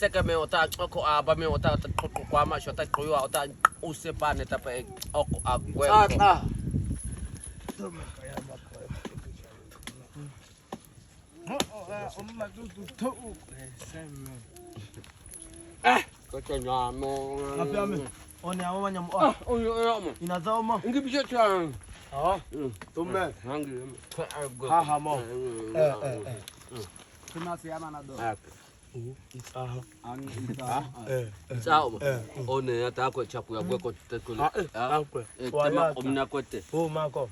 Seka me ota ko aba me ota kwa ma shota ko yo ota usepane tapa akwe. Tata. Kocha nyamo. Apiame. Oni awa nyamo. Oyo. Inazoma. Ngibicho cha. Tume. Hangi. Haha mo. Tunasiana na do. Sawa. One hata kwa chakula kwako tekula. Wala. Omna kote. Mako.